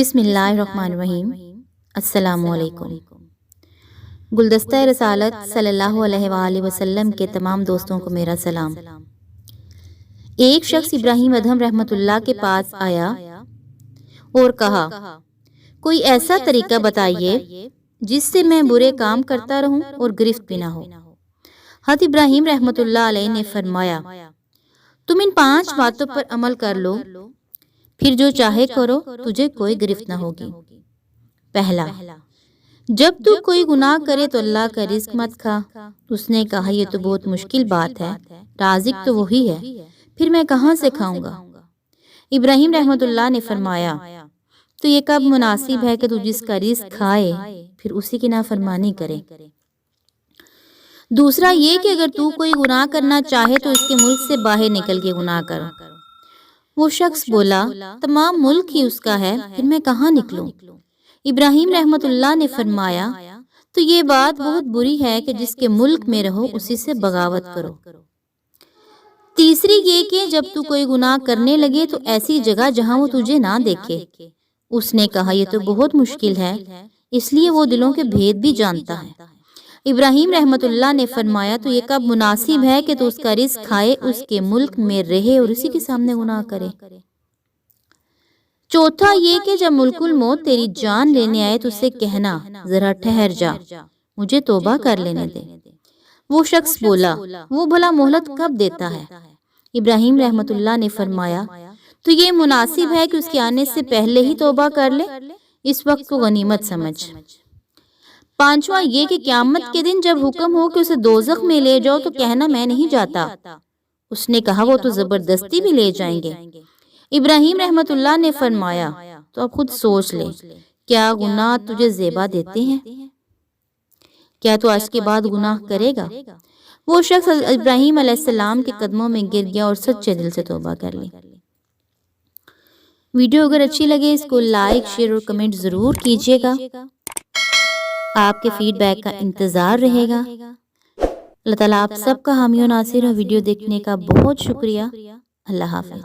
بسم اللہ الرحمن الرحیم۔ السلام علیکم۔ گلدستہ رسالت صلی اللہ علیہ وآلہ وسلم کے تمام دوستوں کو میرا سلام۔ ایک شخص ابراہیم ادھم رحمۃ اللہ کے پاس آیا اور کہا، کوئی ایسا طریقہ بتائیے جس سے میں برے کام کرتا رہوں اور گرفت بھی نہ ہو۔ حضرت ابراہیم رحمۃ اللہ علیہ نے فرمایا، تم ان 5 باتوں پر عمل کر لو، پھر جو چاہے کرو، تجھے کوئی گرفت نہ ہوگی۔ پہلا، جب تو کوئی گناہ کرے تو اللہ کا رزق مت کھا۔ اس نے کہا، یہ تو بہت مشکل بات ہے، رازق تو وہی ہے، پھر میں کہاں سے کھاؤں گا؟ ابراہیم رحمۃ اللہ نے فرمایا، تو یہ کب مناسب ہے کہ تو جس کا رزق کھائے پھر اسی کی نافرمانی کرے؟ دوسرا یہ کہ اگر تو کوئی گناہ کرنا چاہے تو اس کے ملک سے باہر نکل کے گناہ کرو۔ وہ شخص بولا، تمام ملک ہی اس کا ہے، پھر میں کہاں نکلوں؟ ابراہیم رحمۃ اللہ نے فرمایا، تو یہ بات بہت بری ہے کہ جس کے ملک میں رہو اسی سے بغاوت کرو۔ تیسری یہ کہ جب تو کوئی گناہ کرنے لگے تو ایسی جگہ جہاں وہ تجھے نہ دیکھے۔ اس نے کہا، یہ تو بہت مشکل ہے، اس لیے وہ دلوں کے بھید بھی جانتا ہے۔ ابراہیم رحمۃ اللہ نے فرمایا، تو یہ کب مناسب ہے کہ تو اس کا رزق کھائے، اس کے ملک میں رہے اور اسی کے سامنے گناہ کرے۔ چوتھا یہ کہ جب ملک الموت تیری جان لینے آئے تو اسے کہنا، ذرا ٹھہر جا، مجھے توبہ کر لینے دے۔ وہ شخص بولا، وہ بھلا مہلت کب دیتا ہے؟ ابراہیم رحمۃ اللہ نے فرمایا، تو یہ مناسب ہے کہ اس کے آنے سے پہلے ہی توبہ کر لے، اس وقت کو غنیمت سمجھ۔ پانچواں یہ کہ قیامت کے دن جب حکم ہو کہ اسے دوزخ میں لے جاؤ تو کہنا، میں نہیں جاتا۔ اس نے کہا، وہ تو زبردستی بھی لے جائیں گے۔ ابراہیم رحمۃ اللہ نے فرمایا، تو اب خود سوچ لے، کیا گناہ تجھے زیبا دیتے ہیں؟ کیا تو آج کے بعد گناہ کرے گا؟ وہ شخص ابراہیم علیہ السلام کے قدموں میں گر گیا اور سچے دل سے توبہ کر لی۔ ویڈیو اگر اچھی لگے اس کو لائک، شیئر اور کمنٹ ضرور کیجیے گا۔ آپ کے فیڈ بیک کا انتظار رہے گا۔ اللہ تعالیٰ آپ سب کا حامی و ناصر ہو۔ ویڈیو دیکھنے کا بہت شکریہ۔ اللہ حافظ۔